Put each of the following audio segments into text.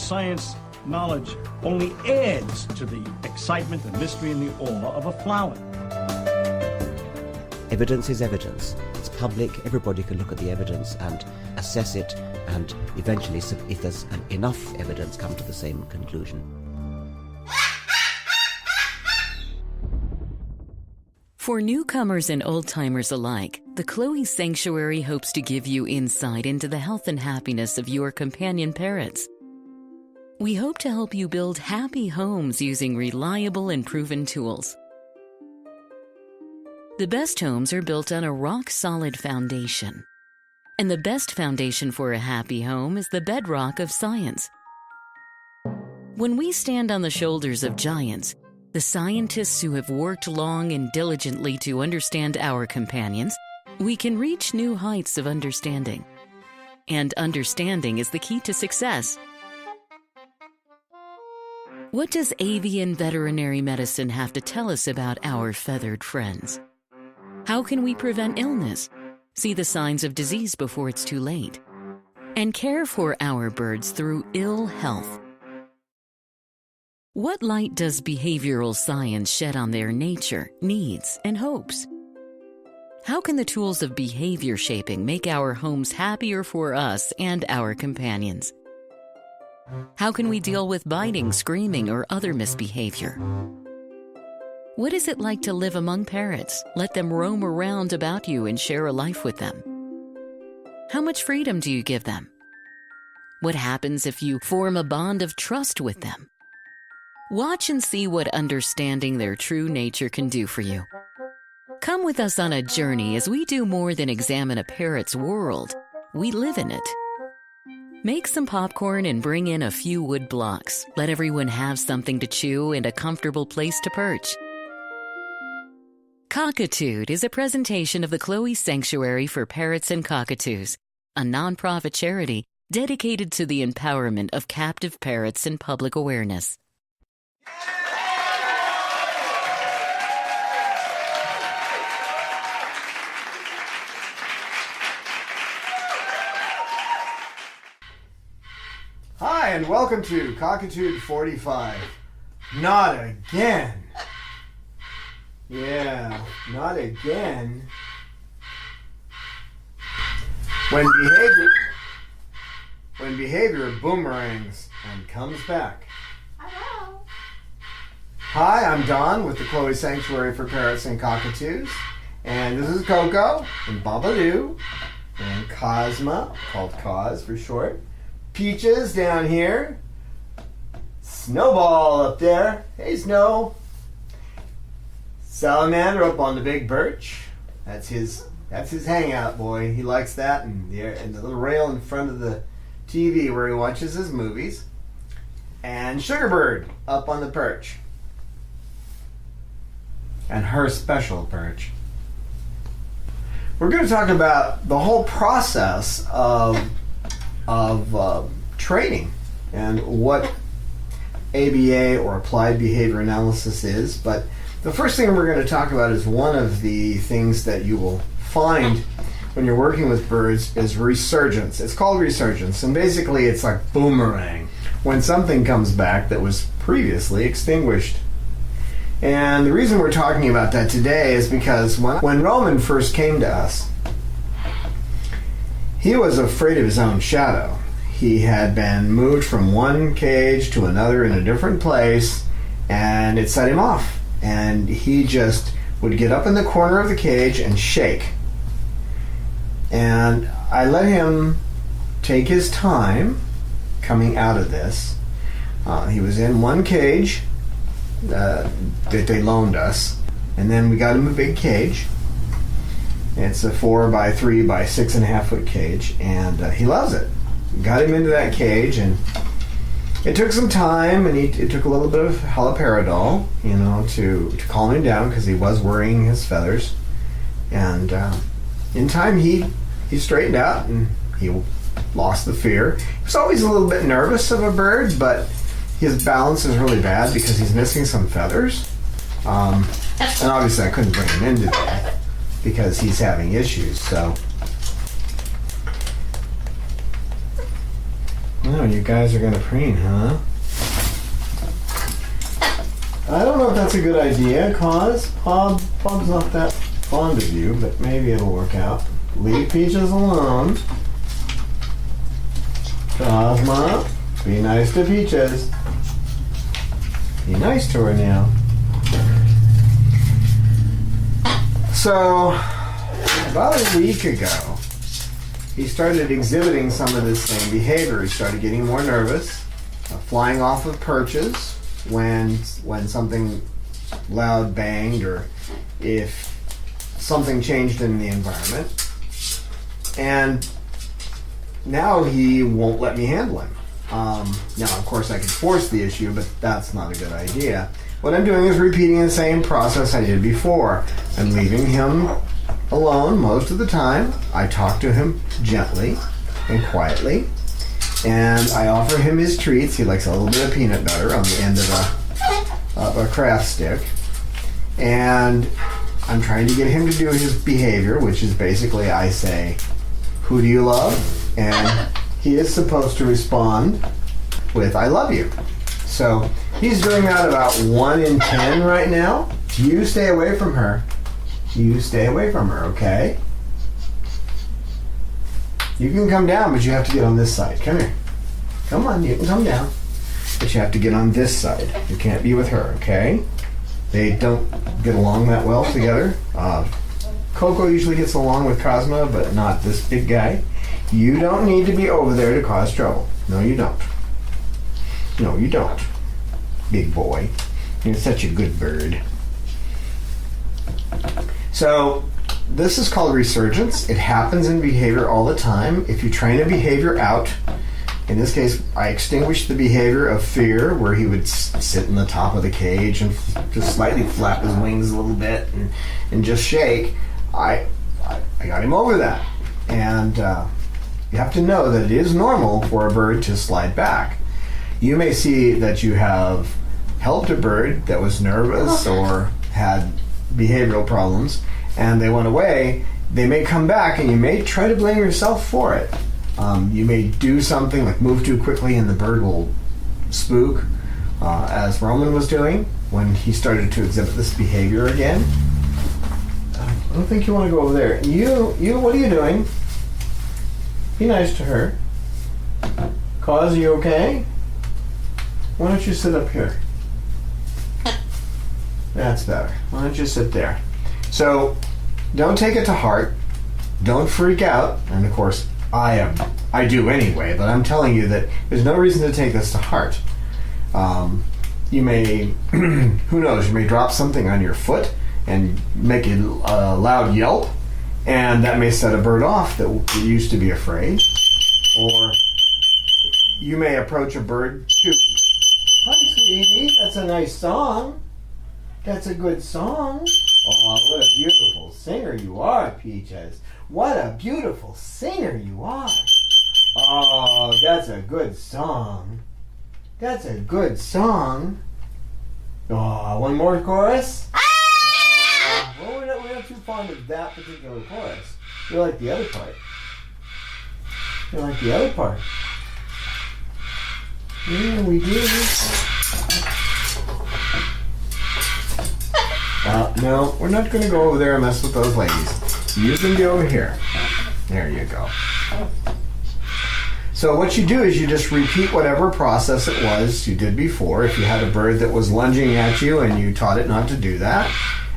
science knowledge only adds to the excitement, the mystery, and the awe of a flower. Evidence is evidence. It's public. Everybody can look at the evidence and assess it, and eventually, if there's enough evidence, come to the same conclusion. For newcomers and old-timers alike, the Chloe Sanctuary hopes to give you insight into the health and happiness of your companion parrots. We hope to help you build happy homes using reliable and proven tools. The best homes are built on a rock-solid foundation. And the best foundation for a happy home is the bedrock of science. When we stand on the shoulders of giants, the scientists who have worked long and diligently to understand our companions, we can reach new heights of understanding. And understanding is the key to success. What does avian veterinary medicine have to tell us about our feathered friends? How can we prevent illness, see the signs of disease before it's too late, and care for our birds through ill health? What light does behavioral science shed on their nature, needs, and hopes? How can the tools of behavior shaping make our homes happier for us and our companions? How can we deal with biting, screaming, or other misbehavior? What is it like to live among parrots? Let them roam around about you and share a life with them. How much freedom do you give them? What happens if you form a bond of trust with them? Watch and see what understanding their true nature can do for you. Come with us on a journey as we do more than examine a parrot's world. We live in it. Make some popcorn and bring in a few wood blocks. Let everyone have something to chew and a comfortable place to perch. Cockatoo is a presentation of the Chloe Sanctuary for Parrots and Cockatoos, a nonprofit charity dedicated to the empowerment of captive parrots and public awareness. Hi, and welcome to Cockatoo 45. Not again. Yeah, not again. When behavior boomerangs and comes back. Hello. Hi, I'm Don with the Chloe Sanctuary for Parrots and Cockatoos. And this is Coco, and Babaloo, and Cosma, called Cos for short. Peaches down here. Snowball up there. Hey, Snow. Salamander up on the big birch. That's his hangout, boy. He likes that, and the little rail in front of the TV where he watches his movies. And Sugarbird up on the perch. And her special perch. We're going to talk about the whole process of training and what ABA or applied behavior analysis is. But the first thing we're going to talk about is one of the things that you will find when you're working with birds is resurgence. It's called resurgence, and basically it's like boomerang when something comes back that was previously extinguished. And the reason we're talking about that today is because when Roman first came to us, he was afraid of his own shadow. He had been moved from one cage to another in a different place, and it set him off. And he just would get up in the corner of the cage and shake. And I let him take his time coming out of this. He was in one cage that they loaned us, and then we got him a big cage. It's a 4 by 3 by 6.5 foot cage, and he loves it. Got him into that cage, and it took some time, and it took a little bit of haloperidol, to calm him down because he was worrying his feathers. And in time, he straightened out and he lost the fear. He was always a little bit nervous of a bird, but his balance is really bad because he's missing some feathers. And obviously, I couldn't bring him in today because he's having issues. So No, you guys are gonna preen, huh? I don't know if that's a good idea, cause Bob's not that fond of you, but maybe it'll work out. Leave Peaches alone. Cosmo, be nice to Peaches. Be nice to her now. So, about a week ago, he started exhibiting some of this same behavior. He started getting more nervous, flying off of perches when something loud banged or if something changed in the environment. And now he won't let me handle him. Now, of course, I could force the issue, but that's not a good idea. What I'm doing is repeating the same process I did before. I'm leaving him alone most of the time. I talk to him gently and quietly, and I offer him his treats. He likes a little bit of peanut butter on the end of a craft stick, and I'm trying to get him to do his behavior, which is basically I say, "Who do you love?" and he is supposed to respond with "I love you." So he's doing that about 1 in 10 right now. You stay away from her. You stay away from her, okay? You can come down, but you have to get on this side. Come here. Come on, you can come down. But you have to get on this side. You can't be with her, okay? They don't get along that well together. Coco usually gets along with Cosmo, but not this big guy. You don't need to be over there to cause trouble. No, you don't. No, you don't. Big boy. You're such a good bird. So, this is called resurgence. It happens in behavior all the time. If you train a behavior out, in this case, I extinguished the behavior of fear, where he would sit in the top of the cage and just slightly flap his wings a little bit and just shake. I got him over that. And you have to know that it is normal for a bird to slide back. You may see that you have helped a bird that was nervous or had behavioral problems, and they went away. They may come back, and you may try to blame yourself for it. You may do something like move too quickly, and the bird will spook, as Roman was doing when he started to exhibit this behavior again. I don't think you want to go over there. You, what are you doing? Be nice to her. Cause, are you okay? Why don't you sit up here? That's better. Why don't you sit there? So, don't take it to heart. Don't freak out. And of course, I do anyway, but I'm telling you that there's no reason to take this to heart. You may, who knows, you may drop something on your foot and make a loud yelp, and that may set a bird off that used to be afraid. Or you may approach a bird too. Hi, sweetie. That's a nice song. That's a good song. Oh, what a beautiful singer you are, Peaches. What a beautiful singer you are. Oh, that's a good song. That's a good song. Oh, one more chorus? Well, we're not too fond of that particular chorus. We like the other part. We like the other part. Yeah, we do. No, we're not going to go over there and mess with those ladies. You can be over here. There you go. So what you do is you just repeat whatever process it was you did before. If you had a bird that was lunging at you and you taught it not to do that,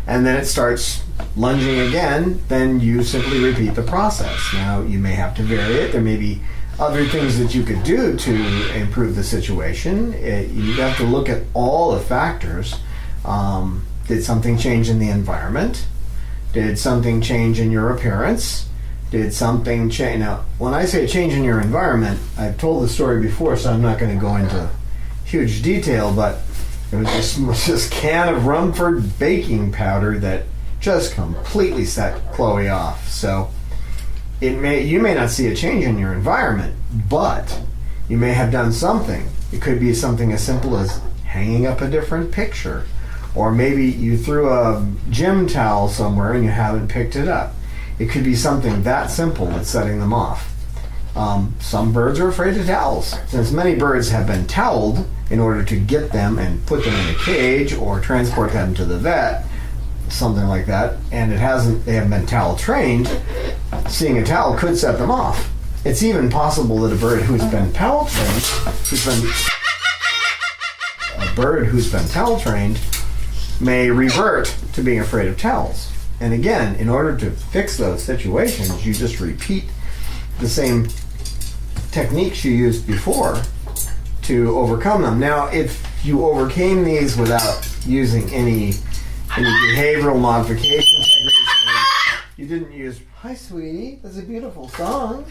and then it starts lunging again, then you simply repeat the process. Now, you may have to vary it. There may be other things that you could do to improve the situation. You have to look at all the factors. Did something change in the environment? Did something change in your appearance? Did something change? Now, when I say change in your environment, I've told the story before, so I'm not going to go into huge detail, but it was this can of Rumford baking powder that just completely set Chloe off. So you may not see a change in your environment, but you may have done something. It could be something as simple as hanging up a different picture, or maybe you threw a gym towel somewhere and you haven't picked it up. It could be something that simple that's setting them off. Some birds are afraid of towels. Since many birds have been toweled in order to get them and put them in a cage or transport them to the vet, something like that, and they haven't been towel trained, seeing a towel could set them off. It's even possible that a bird who's been towel trained may revert to being afraid of towels. And again, in order to fix those situations, you just repeat the same techniques you used before to overcome them. Now, if you overcame these without using any behavioral modification techniques, you didn't use, hi sweetie, that's a beautiful song.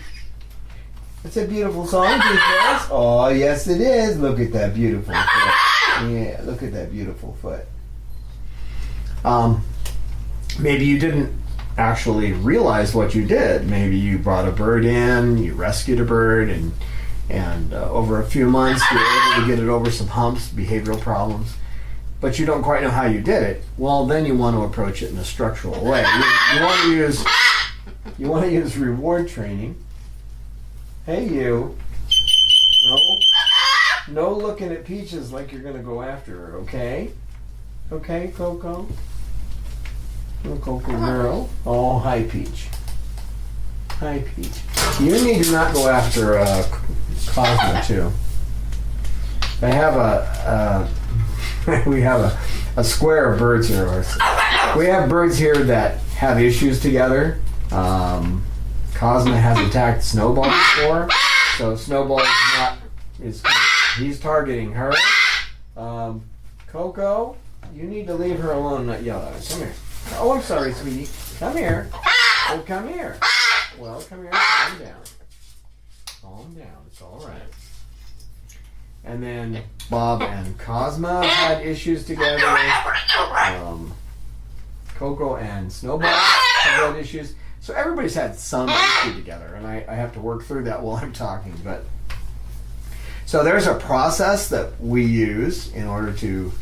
It's a beautiful song, Peaches. Oh, yes it is. Look at that beautiful foot. Yeah, look at that beautiful foot. Maybe you didn't actually realize what you did. Maybe you brought a bird in, you rescued a bird, and over a few months you were able to get it over some humps, behavioral problems, but you don't quite know how you did it. Well, then you want to approach it in a structural way. You want to use reward training. Hey, you. No looking at Peaches like you're going to go after her, okay? Okay, Coco? Little Coco girl. Oh, hi, Peach. Hi, Peach. You need to not go after Cosmo, too. I have we have a square of birds here. We have birds here that have issues together. Cosmo has attacked Snowball before, so Snowball he's targeting her. Coco, you need to leave her alone, not yell at her. Come here. Oh, I'm sorry, sweetie. Come here. Oh, come here. Well, come here. Calm down. Calm down. It's all right. And then Bob and Cosmo had issues together. Coco and Snowball have had issues. So everybody's had some issue together, and I have to work through that while I'm talking. But so there's a process that we use in order to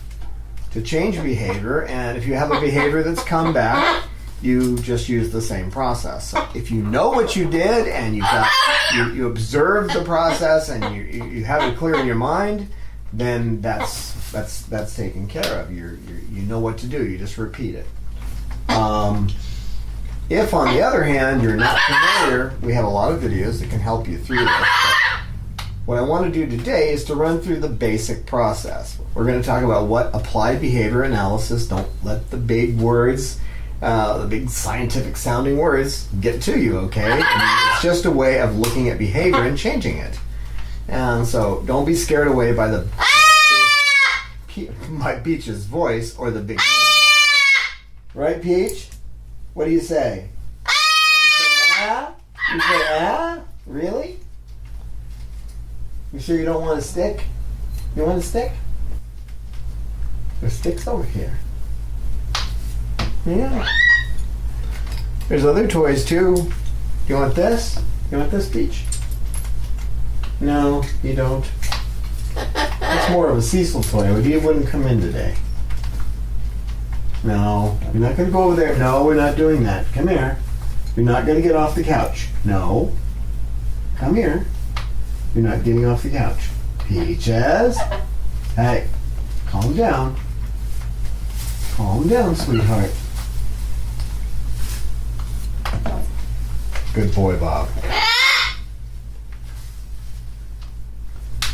change behavior, and if you have a behavior that's come back, you just use the same process. So if you know what you did and you observed the process and you have it clear in your mind, then that's taken care of. You know what to do. You just repeat it. If on the other hand you're not familiar, we have a lot of videos that can help you through this. But what I want to do today is to run through the basic process. We're going to talk about what applied behavior analysis. Don't let the big words, the big scientific sounding words get to you, okay? I mean, it's just a way of looking at behavior and changing it. And so don't be scared away by by Peach's voice or the big name. Right, Peach? What do you say? You say ah? You say ah? Really? You sure you don't want a stick? You want a stick? There's sticks over here. Yeah. There's other toys too. You want this? You want this, Peach? No, you don't. It's more of a Cecil toy. He wouldn't come in today. No, you're not going to go over there. No, we're not doing that. Come here. You're not going to get off the couch. No. Come here. You're not getting off the couch. Peaches. Hey, calm down. Calm down, sweetheart. Good boy, Bob.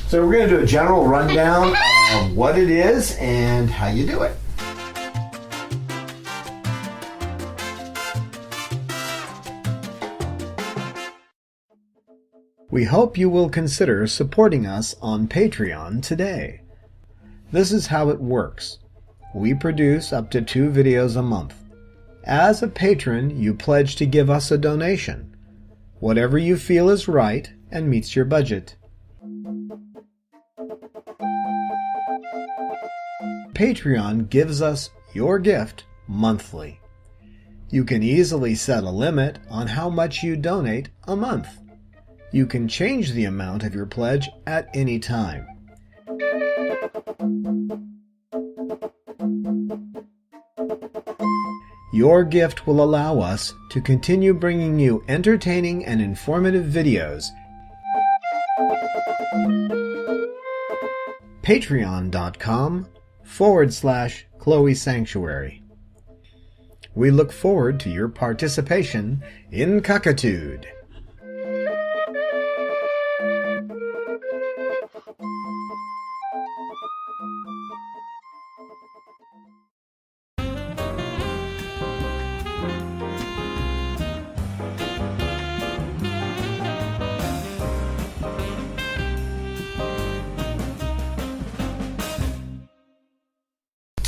So we're going to do a general rundown of what it is and how you do it. We hope you will consider supporting us on Patreon today. This is how it works. We produce up to 2 videos a month. As a patron, you pledge to give us a donation, whatever you feel is right and meets your budget. Patreon gives us your gift monthly. You can easily set a limit on how much you donate a month. You can change the amount of your pledge at any time. Your gift will allow us to continue bringing you entertaining and informative videos Patreon.com/Chloe Sanctuary. We look forward to your participation in Cockatooed.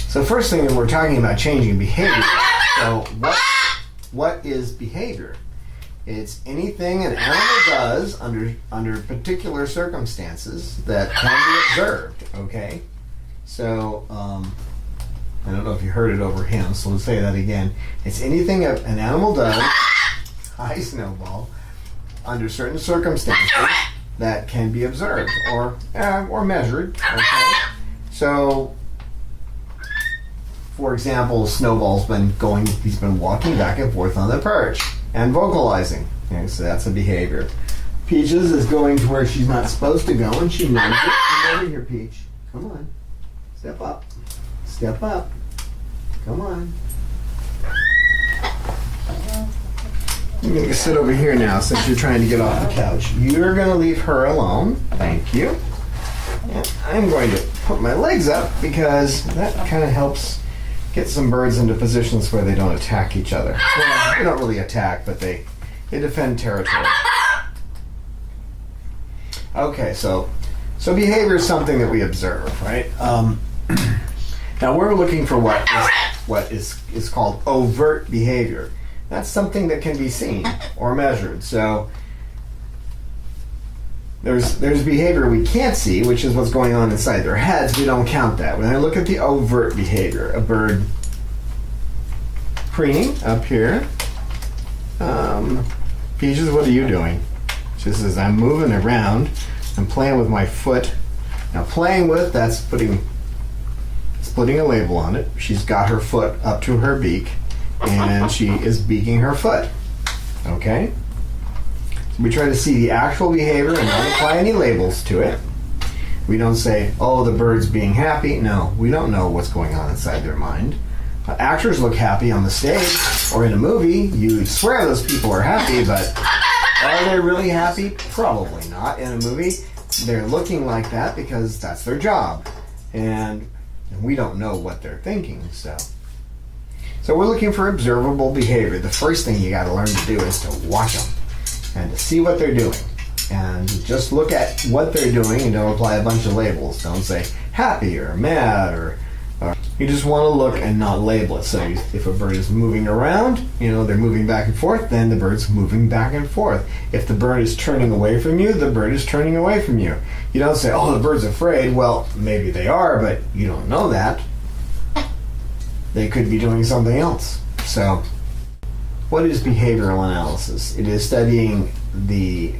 So first thing, we're talking about changing behavior. So what is behavior? It's anything an animal does under particular circumstances that can be observed. Okay. So I don't know if you heard it over him. So let's say that again. It's anything an animal does. Hi, Snowball. Under certain circumstances that can be observed or measured. Okay. So, for example, Snowball's he's been walking back and forth on the perch and vocalizing. Okay, so that's a behavior. Peaches is going to where she's not supposed to go, and she knows it. Come over here, Peach. Come on. Step up. Step up. Come on. I'm going to sit over here now since you're trying to get off the couch. You're going to leave her alone. Thank you. And I'm going to put my legs up because that kind of helps get some birds into positions where they don't attack each other. Well, they don't really attack, but they defend territory. Okay, so behavior is something that we observe, right? Now we're looking for what is called overt behavior. That's something that can be seen or measured. So there's behavior we can't see, which is what's going on inside their heads. We don't count that. When I look at the overt behavior, a bird preening up here. Peaches, what are you doing? She says, I'm moving around. I'm playing with my foot. Now playing with, that's putting a label on it. She's got her foot up to her beak, and she is beaking her foot. Okay? We try to see the actual behavior and not apply any labels to it. We don't say, oh, the bird's being happy. No, we don't know what's going on inside their mind. Actors look happy on the stage or in a movie. You swear those people are happy, but are they really happy? Probably not. In a movie, they're looking like that because that's their job. And we don't know what they're thinking, so we're looking for observable behavior. The first thing you got to learn to do is to watch them and to see what they're doing. And just look at what they're doing and don't apply a bunch of labels. Don't say happy or mad or you just want to look and not label it. So if a bird is moving around, they're moving back and forth, then the bird's moving back and forth. If the bird is turning away from you, the bird is turning away from you. You don't say, oh, the bird's afraid. Well, maybe they are, but you don't know that. They could be doing something else. So what is behavioral analysis? It is studying the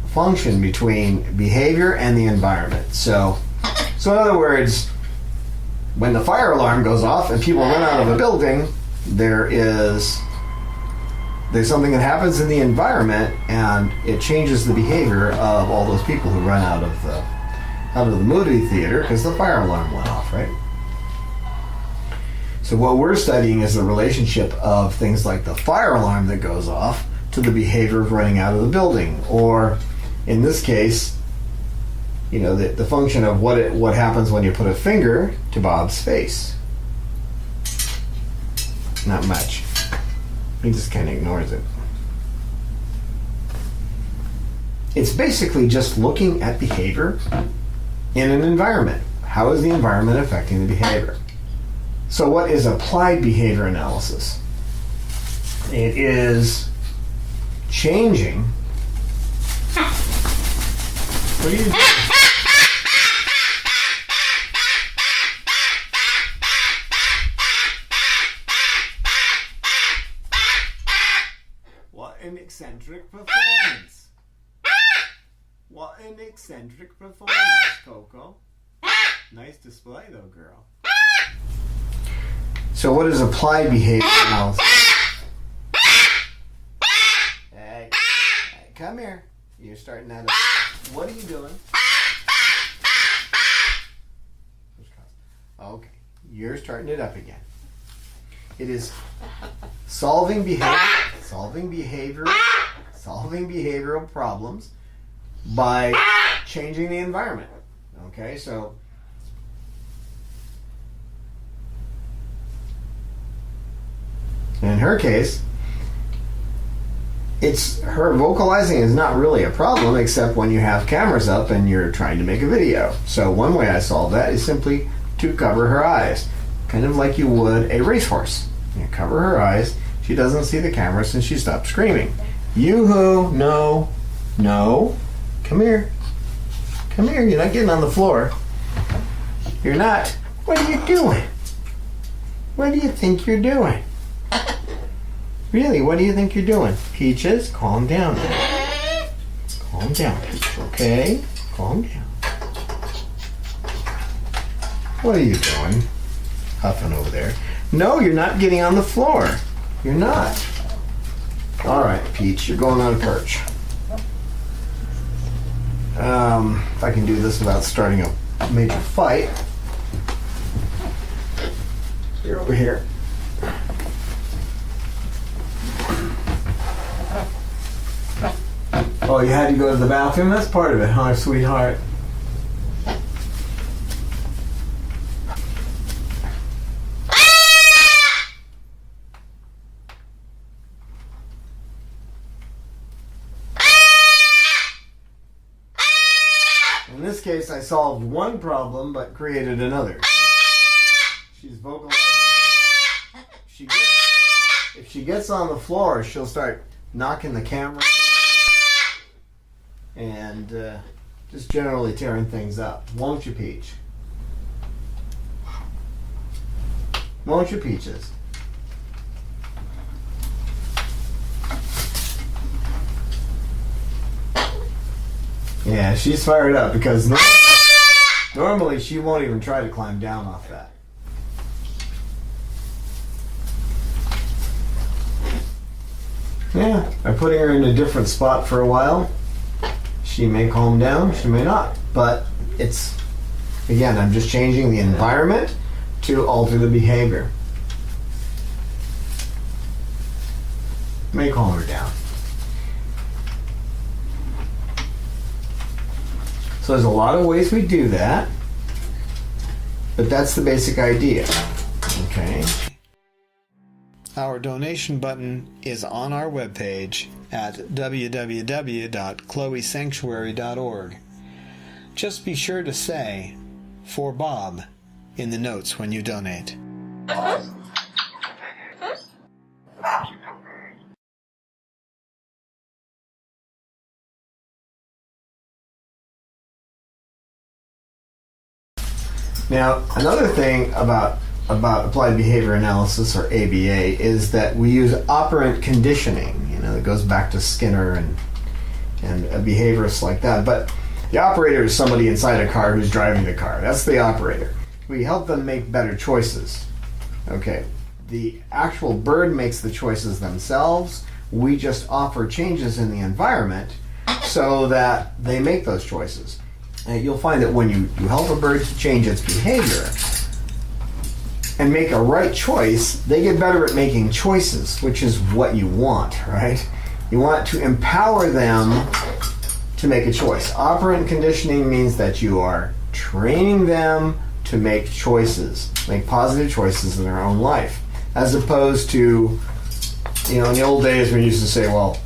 function between behavior and the environment. So in other words, when the fire alarm goes off and people run out of a building, there's something that happens in the environment and it changes the behavior of all those people who run out of the movie theater because the fire alarm went off, right? So what we're studying is the relationship of things like the fire alarm that goes off to the behavior of running out of the building, or in this case, the function of what happens when you put a finger to Bob's face. Not much. He just kind of ignores it. It's basically just looking at behavior in an environment. How is the environment affecting the behavior? So what is applied behavior analysis? It is changing. What are you doing? What an eccentric performance. What an eccentric performance, Coco. Nice display though, girl. So what is applied behavior analysis? Hey, come here. You're starting that up. What are you doing? Okay. You're starting it up again. It is solving behavioral problems by changing the environment. Okay, so in her case, it's her vocalizing is not really a problem except when you have cameras up and you're trying to make a video. So one way I solve that is simply to cover her eyes, kind of like you would a racehorse. You cover her eyes, she doesn't see the camera, and she stops screaming. Yoo-hoo, no, no, come here, you're not getting on the floor. You're not. What are you doing? What do you think you're doing? Really, what do you think you're doing? Peaches, calm down. Calm down, Peach, okay? Calm down. What are you doing? Huffing over there. No, you're not getting on the floor. You're not. All right, Peach, you're going on a perch. If I can do this without starting a major fight. You're over here. Oh, you had to go to the bathroom? That's part of it, huh, sweetheart? In this case, I solved one problem but created another. She's vocalizing. If she gets on the floor, she'll start knocking the camera and just generally tearing things up. Won't you, Peach? Won't you, Peaches? Yeah, she's fired up because normally she won't even try to climb down off that. Yeah, by putting her in a different spot for a while, she may calm down, she may not. But it's, again, I'm just changing the environment to alter the behavior. May calm her down. So there's a lot of ways we do that, but that's the basic idea. Okay. Our donation button is on our webpage at www.chloesanctuary.org. Just be sure to say, "For Bob," in the notes when you donate. Now, another thing about applied behavior analysis, or ABA, is that we use operant conditioning. You know, it goes back to Skinner and behaviorists like that. But the operator is somebody inside a car who's driving the car. That's the operator. We help them make better choices. Okay, the actual bird makes the choices themselves. We just offer changes in the environment so that they make those choices. And you'll find that when you help a bird to change its behavior and make a right choice, they get better at making choices, which is what you want, right? You want to empower them to make a choice. Operant conditioning means that you are training them to make choices, make positive choices in their own life, as opposed to, you know, in the old days when you used to say, well,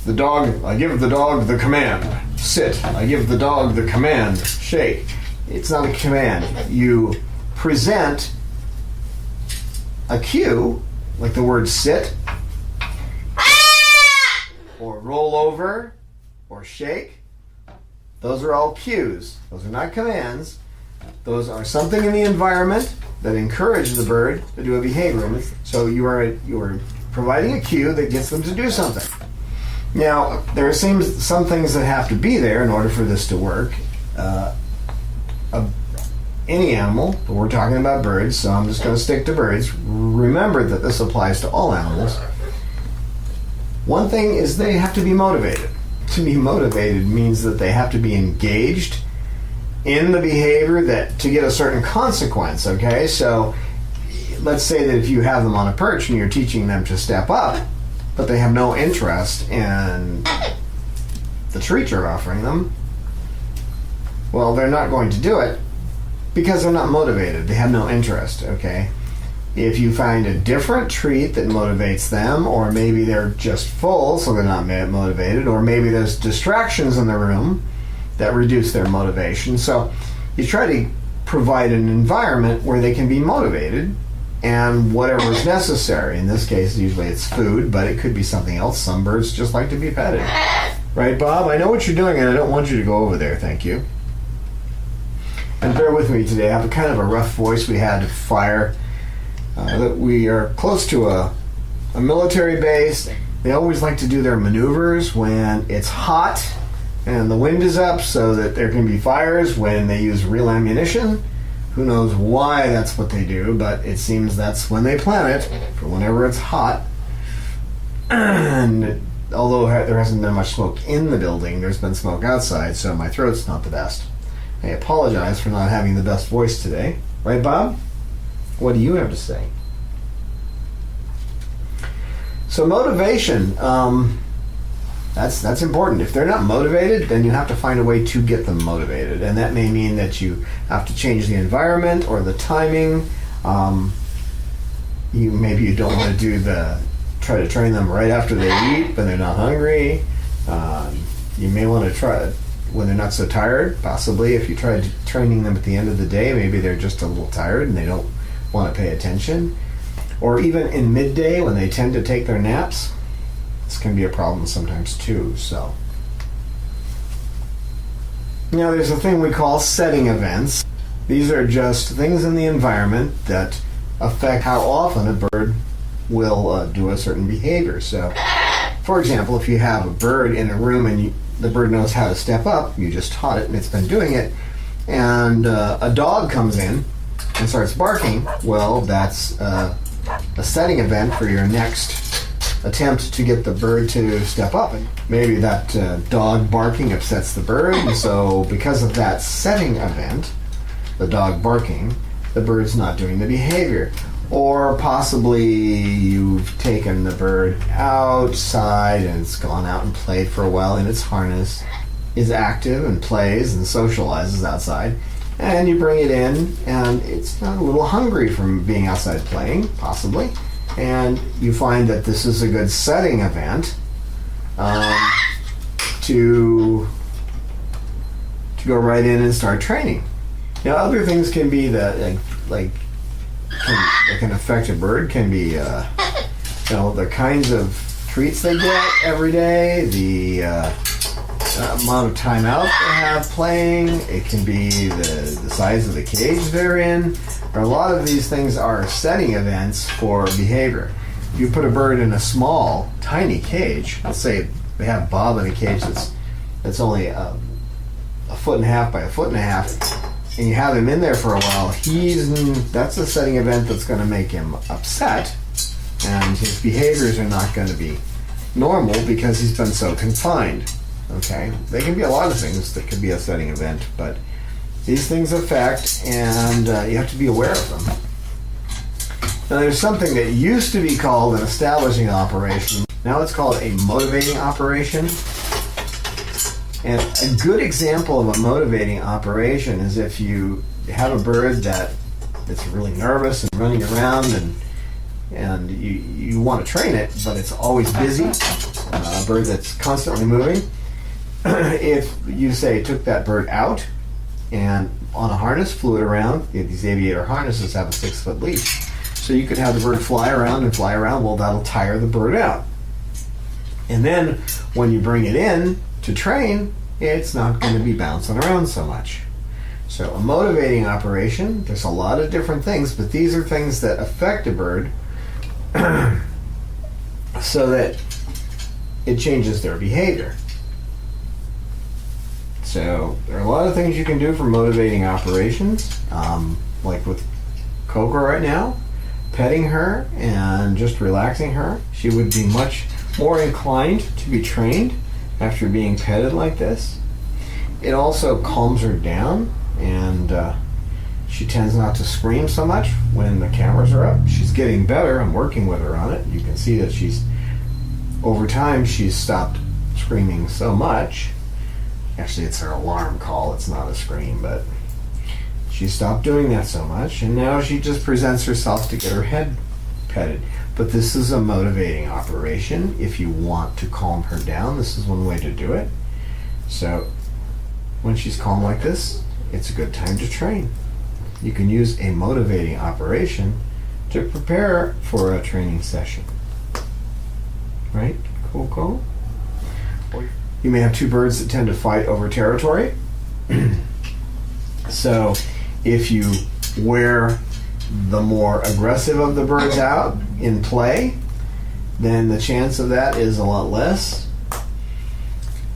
the dog, I give the dog the command, sit. I give the dog the command, shake. It's not a command. You present a cue, like the word sit, or roll over, or shake. Those are all cues. Those are not commands. Those are something in the environment that encourage the bird to do a behavior. So you are providing a cue that gets them to do something. Now, there are some things that have to be there in order for this to work. Any animal, but we're talking about birds, so I'm just going to stick to birds. Remember that this applies to all animals. One thing is they have to be motivated. to be motivated means that they have to be engaged in the behavior that to get a certain consequence, okay? So let's say that if you have them on a perch and you're teaching them to step up, but they have no interest in the treat you're offering them, well, they're not going to do it because they're not motivated. They have no interest, okay? If you find a different treat that motivates them, or maybe they're just full so they're not motivated, or maybe there's distractions in the room that reduce their motivation. So you try to provide an environment where they can be motivated and whatever is necessary. In this case, usually it's food, but it could be something else. Some birds just like to be petted. Right, Bob? I know what you're doing and I don't want you to go over there. Thank you. And bear with me today. I have a kind of a rough voice. We had fire. That we are close to a military base. They always like to do their maneuvers when it's hot and the wind is up so that there can be fires when they use real ammunition. Who knows why that's what they do, but it seems that's when they plan it, for whenever it's hot. And although there hasn't been much smoke in the building, there's been smoke outside, so my throat's not the best. I apologize for not having the best voice today. Right, Bob? What do you have to say? So motivation, that's important. If they're not motivated, then you have to find a way to get them motivated. And that may mean that you have to change the environment or the timing. Maybe you don't want to try to train them right after they eat when they're not hungry. You may want to try it when they're not so tired, possibly. If you try training them at the end of the day, maybe they're just a little tired and they don't want to pay attention. Or even in midday when they tend to take their naps. This can be a problem sometimes too. So now there's a thing we call setting events. These are just things in the environment that affect how often a bird will do a certain behavior. So for example, if you have a bird in a room and the bird knows how to step up, you just taught it and it's been doing it, and a dog comes in and starts barking, well, that's a setting event for your next attempt to get the bird to step up. And maybe that dog barking upsets the bird, and so because of that setting event, the dog barking, the bird's not doing the behavior. Or possibly you've taken the bird outside and it's gone out and played for a while in its harness, is active and plays and socializes outside, and you bring it in and it's not a little hungry from being outside playing, possibly, and you find that this is a good setting event to go right in and start training. Now other things can be that that can affect a bird can be the kinds of treats they get every day, the amount of time out they have playing. It can be the size of the cage they're in. A lot of these things are setting events for behavior. If you put a bird in a small, tiny cage, let's say they have Bob in a cage that's only a foot and a half by a foot and a half, and you have him in there for a while, that's a setting event that's going to make him upset, and his behaviors are not going to be normal because he's been so confined. Okay? They can be a lot of things that could be a setting event, but these things affect, and you have to be aware of them. Now there's something that used to be called an establishing operation. Now it's called a motivating operation. And a good example of a motivating operation is if you have a bird that's really nervous and running around and you want to train it, but it's always busy, a bird that's constantly moving. If you say took that bird out and on a harness flew it around, these aviator harnesses have a 6-foot leash. So you could have the bird fly around and fly around, well, that'll tire the bird out. And then when you bring it in to train, it's not going to be bouncing around so much. So a motivating operation, there's a lot of different things, but these are things that affect a bird so that it changes their behavior. So there are a lot of things you can do for motivating operations, like with Coco right now, petting her and just relaxing her. She would be much more inclined to be trained after being petted like this. It also calms her down, and she tends not to scream so much when the cameras are up. She's getting better. I'm working with her on it. You can see that over time, she's stopped screaming so much. Actually, it's her alarm call. It's not a scream, but she stopped doing that so much, and now she just presents herself to get her head petted. But this is a motivating operation. If you want to calm her down, this is one way to do it. So when she's calm like this, it's a good time to train. You can use a motivating operation to prepare for a training session. Right? Cool. You may have two birds that tend to fight over territory. So if you wear the more aggressive of the birds out in play, then the chance of that is a lot less.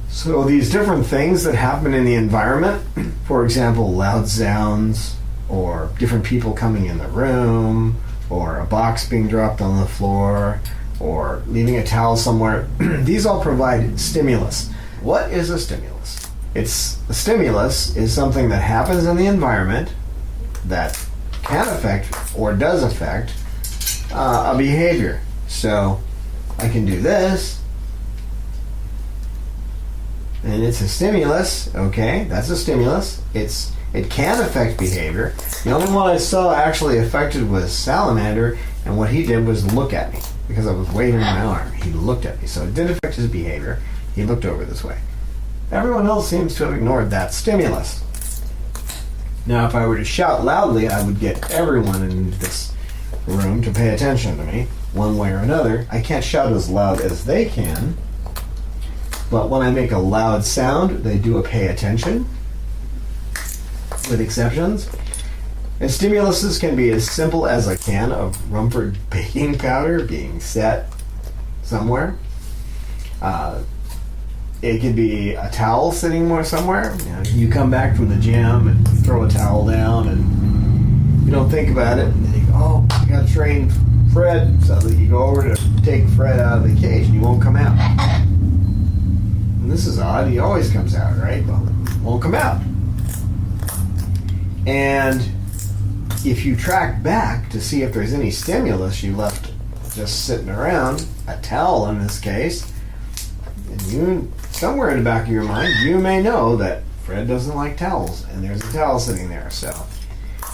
So these different things that happen in the environment, for example, loud sounds, or different people coming in the room, or a box being dropped on the floor, or leaving a towel somewhere, these all provide stimulus. What is a stimulus? A stimulus is something that happens in the environment that can affect or does affect a behavior. So I can do this, and it's a stimulus. Okay, that's a stimulus. It can affect behavior. The only one I saw actually affected was Salamander, and what he did was look at me because I was waving my arm. He looked at me, so it did affect his behavior. He looked over this way. Everyone else seems to have ignored that stimulus. Now, if I were to shout loudly, I would get everyone in this room to pay attention to me, one way or another. I can't shout as loud as they can, but when I make a loud sound, they do pay attention, with exceptions. And stimuluses can be as simple as a can of Rumford baking powder being set somewhere. It could be a towel sitting somewhere. You come back from the gym and throw a towel down, and you don't think about it. And then you go, oh, I got to train Fred, so that you go over to take Fred out of the cage, and he won't come out. And this is odd. He always comes out, right? Well, he won't come out. And if you track back to see if there's any stimulus you left just sitting around, a towel in this case, and you, somewhere in the back of your mind, you may know that Fred doesn't like towels, and there's a towel sitting there. So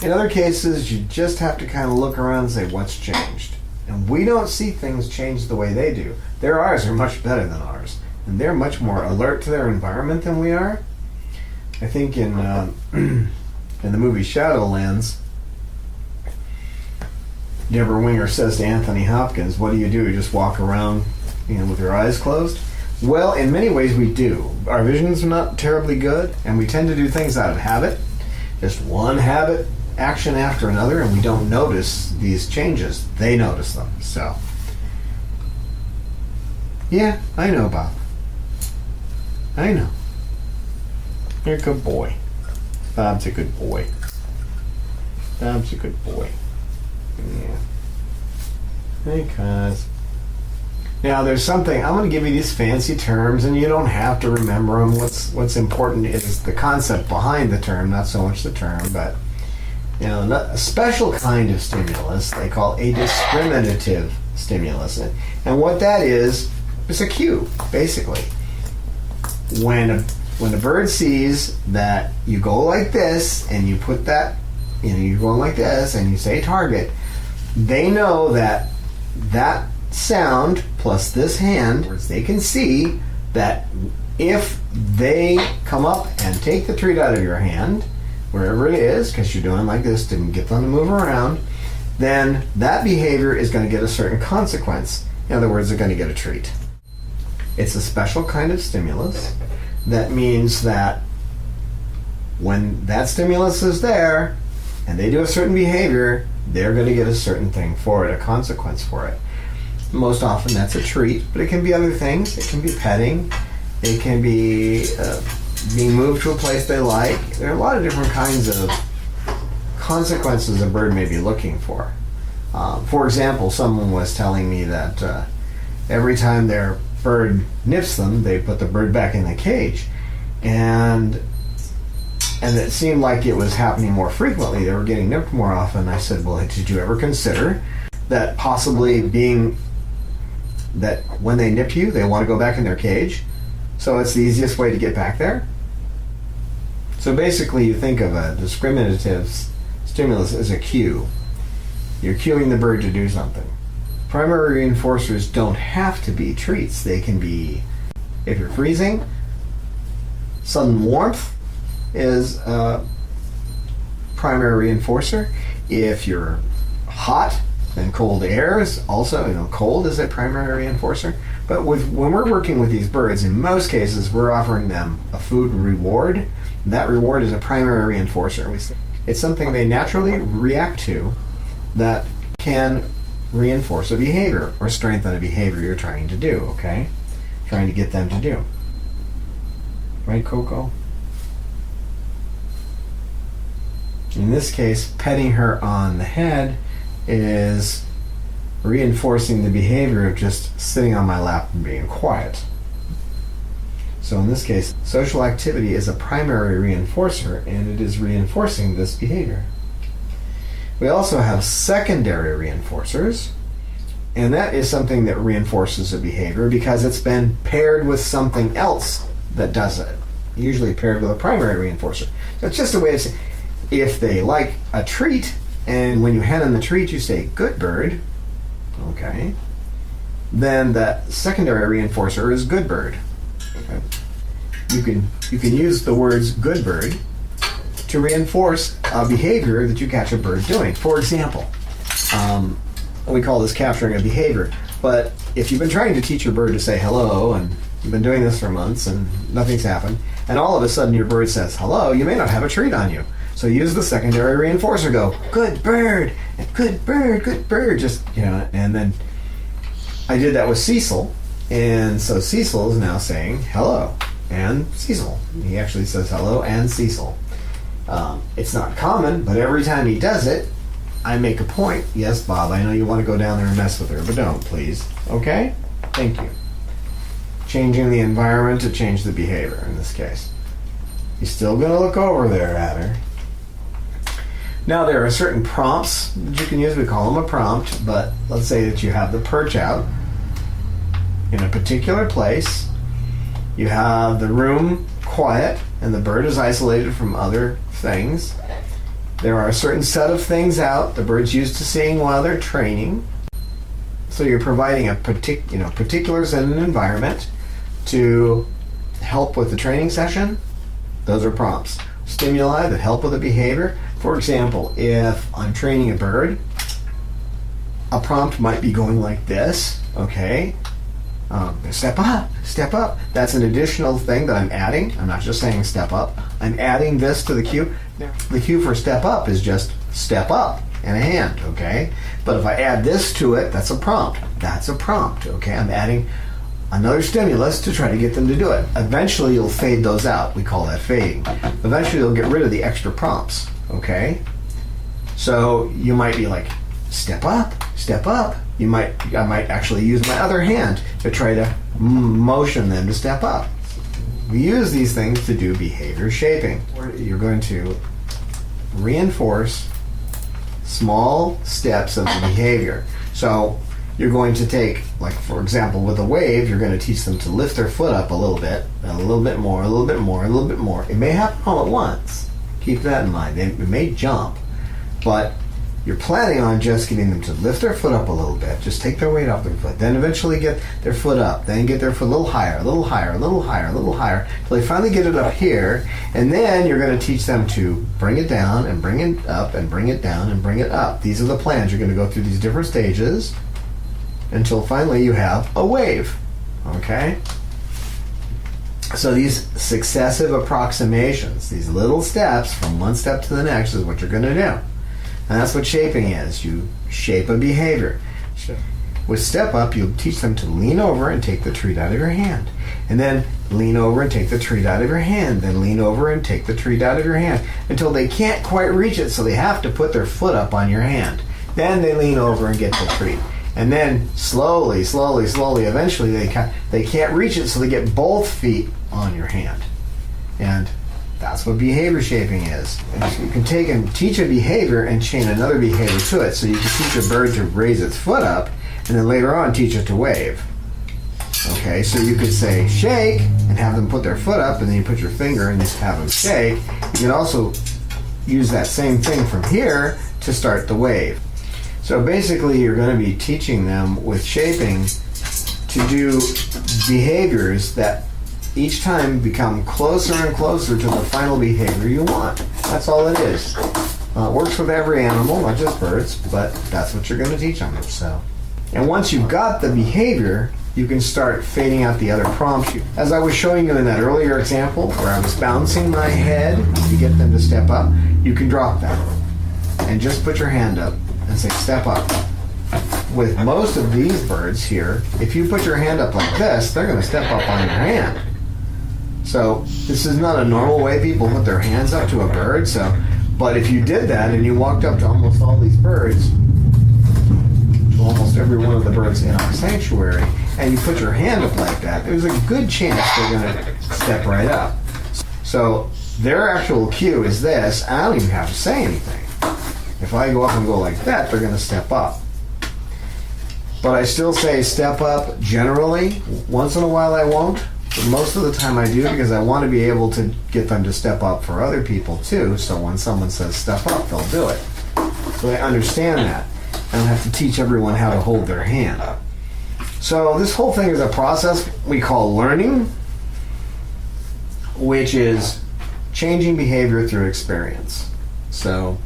in other cases, you just have to kind of look around and say, what's changed? And we don't see things change the way they do. Their eyes are much better than ours, and they're much more alert to their environment than we are. I think in in the movie Shadowlands, Deborah Winger says to Anthony Hopkins, what do? You just walk around, with your eyes closed? Well, in many ways we do. Our vision's not terribly good, and we tend to do things out of habit. Just one habit, action after another, and we don't notice these changes. They notice them. So, yeah, I know, Bob. I know. You're a good boy. Bob's a good boy. Bob's a good boy. Yeah. Because now there's something, I'm going to give you these fancy terms, and you don't have to remember them. What's important is the concept behind the term, not so much the term, but a special kind of stimulus they call a discriminative stimulus. And what that is a cue, basically. When a bird sees that you go like this, and you put that, you're going like this, and you say target, they know that sound plus this hand, they can see that if they come up and take the treat out of your hand, wherever it is, because you're doing like this to get them to move around, then that behavior is going to get a certain consequence. In other words, they're going to get a treat. It's a special kind of stimulus that means that when that stimulus is there and they do a certain behavior, they're going to get a certain thing for it, a consequence for it. Most often that's a treat, but it can be other things. It can be petting. It can be being moved to a place they like. There are a lot of different kinds of consequences a bird may be looking for. For example, someone was telling me that every time their bird nips them, they put the bird back in the cage. And it seemed like it was happening more frequently. They were getting nipped more often. I said, well, did you ever consider that possibly being that when they nip you, they want to go back in their cage? So it's the easiest way to get back there? So basically, you think of a discriminative stimulus as a cue. You're cueing the bird to do something. Primary reinforcers don't have to be treats. They can be, if you're freezing, sudden warmth is a primary reinforcer. If you're hot, then cold air is also, cold is a primary reinforcer. But when we're working with these birds, in most cases, we're offering them a food reward. That reward is a primary reinforcer. It's something they naturally react to that can reinforce a behavior or strengthen a behavior you're trying to do, okay? Trying to get them to do. Right, Coco? In this case, petting her on the head is reinforcing the behavior of just sitting on my lap and being quiet. So in this case, social activity is a primary reinforcer, and it is reinforcing this behavior. We also have secondary reinforcers, and that is something that reinforces a behavior because it's been paired with something else that does it, usually paired with a primary reinforcer. So it's just a way to say, if they like a treat, and when you hand them the treat, you say, good bird, okay, then that secondary reinforcer is good bird. Okay. You can use the words good bird to reinforce a behavior that you catch a bird doing. For example, we call this capturing a behavior, but if you've been trying to teach your bird to say hello, and you've been doing this for months and nothing's happened, and all of a sudden your bird says hello, you may not have a treat on you. So use the secondary reinforcer. Go, good bird, good bird, good bird. Just, and then I did that with Cecil. And so Cecil is now saying hello and Cecil. He actually says hello and Cecil. It's not common, but every time he does it, I make a point. Yes, Bob, I know you want to go down there and mess with her, but don't, please. Okay? Thank you. Changing the environment to change the behavior in this case. He's still going to look over there at her. Now, there are certain prompts that you can use. We call them a prompt, but let's say that you have the perch out in a particular place. You have the room quiet, and the bird is isolated from other things. There are a certain set of things out the bird's used to seeing while they're training. So you're providing a particulars in an environment to help with the training session. Those are prompts. Stimuli that help with the behavior. For example, if I'm training a bird, a prompt might be going like this, okay? Step up, step up. That's an additional thing that I'm adding. I'm not just saying step up. I'm adding this to the cue. The cue for step up is just step up and a hand, okay? But if I add this to it, that's a prompt. That's a prompt, okay? I'm adding another stimulus to try to get them to do it. Eventually, you'll fade those out. We call that fading. Eventually, you'll get rid of the extra prompts, okay? So you might be like, step up, step up. I might actually use my other hand to try to motion them to step up. We use these things to do behavior shaping. You're going to reinforce small steps of the behavior. So you're going to take, like for example, with a wave, you're going to teach them to lift their foot up a little bit more, a little bit more, a little bit more. It may happen all at once. Keep that in mind. It may jump, but you're planning on just getting them to lift their foot up a little bit. Just take their weight off their foot. Then eventually get their foot up. Then get their foot a little higher, a little higher, a little higher, a little higher, until they finally get it up here. And then you're going to teach them to bring it down and bring it up and bring it down and bring it up. These are the plans. You're going to go through these different stages until finally you have a wave. Okay? So these successive approximations, these little steps from one step to the next is what you're going to do. And that's what shaping is. You shape a behavior. With step up, you'll teach them to lean over and take the treat out of your hand. And then lean over and take the treat out of your hand. Then lean over and take the treat out of your hand until they can't quite reach it, so they have to put their foot up on your hand. Then they lean over and get the treat. And then slowly, eventually they can't reach it, so they get both feet on your hand. And that's what behavior shaping is. You can take and teach a behavior and chain another behavior to it. So you can teach a bird to raise its foot up, and then later on teach it to wave. Okay, so you could say shake and have them put their foot up, and then you put your finger and just have them shake. You can also use that same thing from here to start the wave. So basically you're going to be teaching them with shaping to do behaviors that each time become closer and closer to the final behavior you want. That's all it is. It works with every animal, not just birds, but that's what you're going to teach them. So, and once you've got the behavior, you can start fading out the other prompts. As I was showing you in that earlier example where I was bouncing my head to get them to step up, you can drop that and just put your hand up and say step up. With most of these birds here, if you put your hand up like this, they're going to step up on your hand. So this is not a normal way people put their hands up to a bird. But if you did that and you walked up to almost all these birds, almost every one of the birds in our sanctuary, and you put your hand up like that, there's a good chance they're going to step right up. So their actual cue is this. I don't even have to say anything. If I go up and go like that, they're going to step up. But I still say step up generally. Once in a while I won't. But most of the time I do, because I want to be able to get them to step up for other people too. So when someone says step up, they'll do it. So they understand that. I don't have to teach everyone how to hold their hand. So this whole thing is a process we call learning, which is changing behavior through experience. So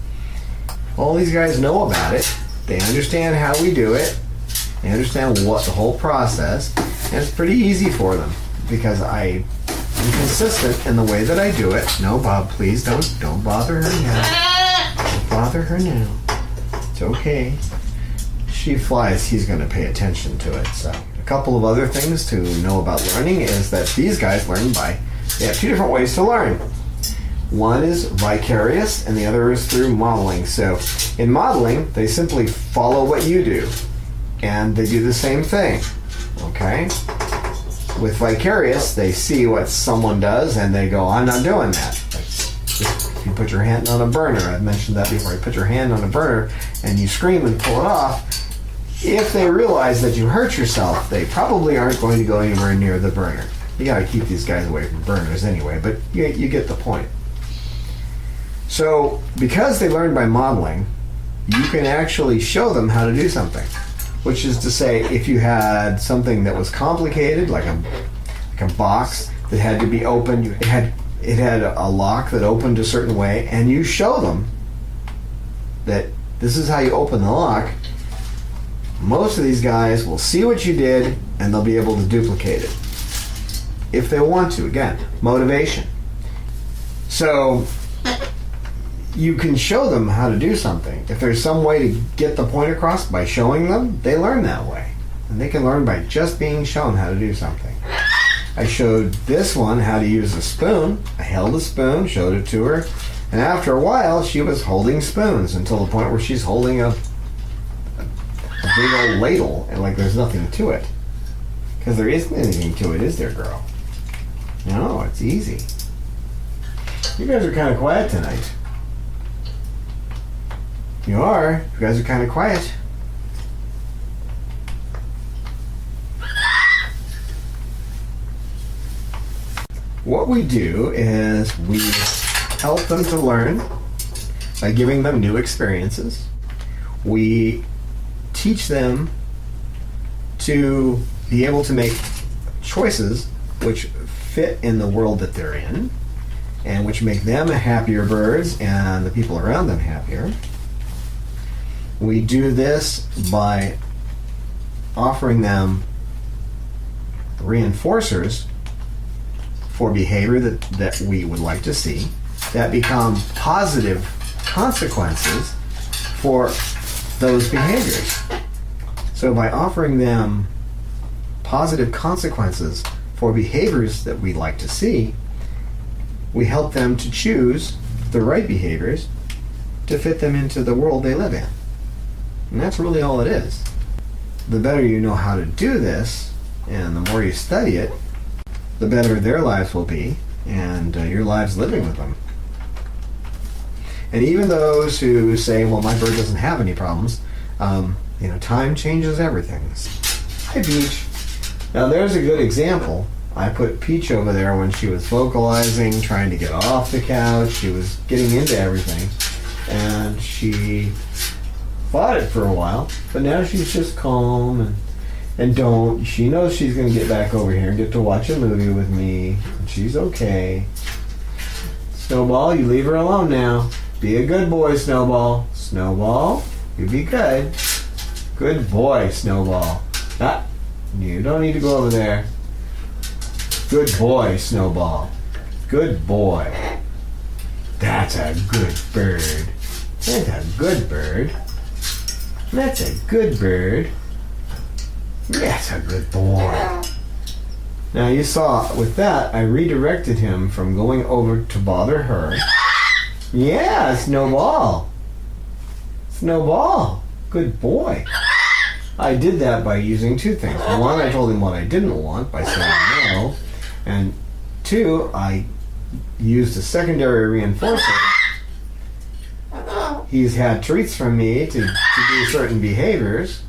all these guys know about it. They understand how we do it. They understand what the whole process, and it's pretty easy for them because I am consistent in the way that I do it. No, Bob, please don't bother her now. Don't bother her now. It's okay. She flies, he's going to pay attention to it. So a couple of other things to know about learning is that these guys learn they have two different ways to learn. One is vicarious and the other is through modeling. So in modeling, they simply follow what you do and they do the same thing. Okay? With vicarious, they see what someone does and they go, I'm not doing that. If you put your hand on a burner, I've mentioned that before, you put your hand on a burner and you scream and pull it off, if they realize that you hurt yourself, they probably aren't going to go anywhere near the burner. You gotta keep these guys away from burners anyway, but you get the point. So, because they learn by modeling, you can actually show them how to do something. Which is to say, if you had something that was complicated, like a box that had to be opened, it had a lock that opened a certain way, and you show them that this is how you open the lock, most of these guys will see what you did and they'll be able to duplicate it. If they want to, again, motivation. So you can show them how to do something. If there's some way to get the point across by showing them, they learn that way. And they can learn by just being shown how to do something. I showed this one how to use a spoon. I held a spoon, showed it to her, and after a while she was holding spoons until the point where she's holding a big old ladle and like there's nothing to it. Because there isn't anything to it, is there, girl? No, it's easy. You guys are kind of quiet tonight. You are. You guys are kind of quiet. What we do is we help them to learn by giving them new experiences. We teach them to be able to make choices which fit in the world that they're in and which make them happier birds and the people around them happier. We do this by offering them reinforcers for behavior that we would like to see that become positive consequences for those behaviors. So by offering them positive consequences for behaviors that we like to see, we help them to choose the right behaviors to fit them into the world they live in. And that's really all it is. the better you know how to do this, and the more you study it, the better their lives will be, and your lives living with them. And even those who say, well, my bird doesn't have any problems, time changes everything. Hi, Peach. Now, there's a good example. I put Peach over there when she was vocalizing, trying to get off the couch. She was getting into everything. And she fought it for a while, but now she's just calm and she knows she's going to get back over here and get to watch a movie with me. And she's okay. Snowball, you leave her alone now. Be a good boy, Snowball. Snowball, you be good. Good boy, Snowball. You don't need to go over there. Good boy, Snowball. Good boy. That's a good bird. That's a good bird. That's a good bird. That's a good boy. Now you saw, with that, I redirected him from going over to bother her. Yeah, Snowball. Snowball. Good boy. I did that by using two things. One, I told him what I didn't want by saying no. And two, I used a secondary reinforcer. He's had treats from me to do certain behaviors.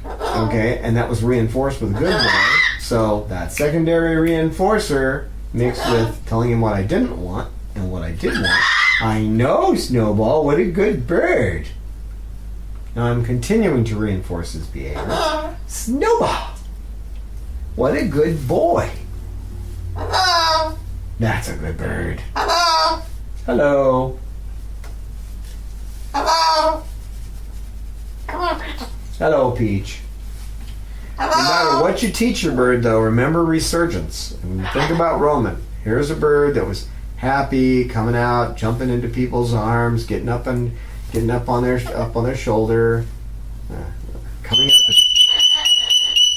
Okay, and that was reinforced with good boy. So that secondary reinforcer mixed with telling him what I didn't want and what I did want. I know, Snowball, what a good bird. Now I'm continuing to reinforce his behavior. Snowball, what a good boy. That's a good bird. Hello. Hello. Hello. Hello, Peach. No matter what you teach your bird, though, remember resurgence. And think about Roman. Here's a bird that was happy, coming out, jumping into people's arms, getting up on their shoulder, coming up.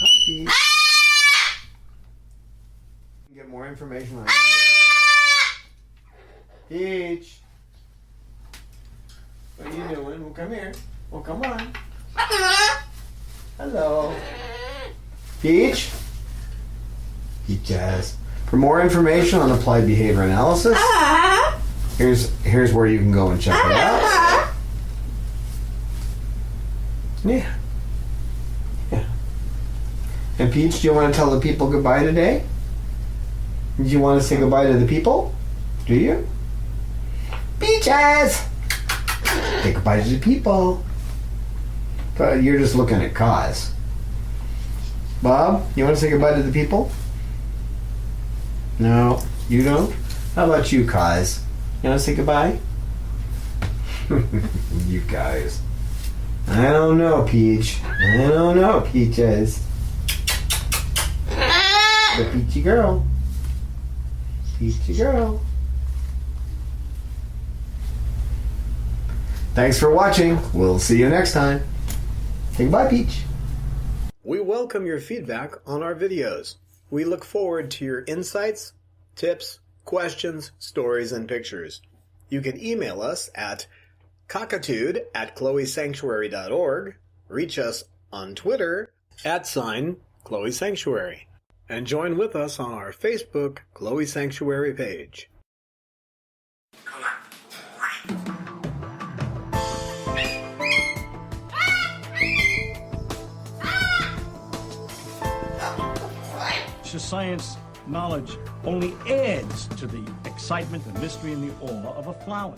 Hi, Peach. Get more information on it. Peach, what are you doing? Well, come here. Well, come on. Hello. Peach? Peaches. For more information on applied behavior analysis, here's where you can go and check it out. Yeah. And Peach, do you want to tell the people goodbye today? Do you want to say goodbye to the people? Do you? Peaches! Say goodbye to the people. But you're just looking at Kaz. Bob, you want to say goodbye to the people? No, you don't? How about you, Kaz? You want to say goodbye? You guys. I don't know, Peach. I don't know, Peaches. The peachy girl. Peachy girl. Thanks for watching. We'll see you next time. Say bye, Peach. We welcome your feedback on our videos. We look forward to your insights, tips, questions, stories, and pictures. You can email us at cockatoo@chloesanctuary.org, reach us on Twitter @Chloe Sanctuary, and join with us on our Facebook Chloe Sanctuary page. Science knowledge only adds to the excitement, the mystery, and the awe of a flower.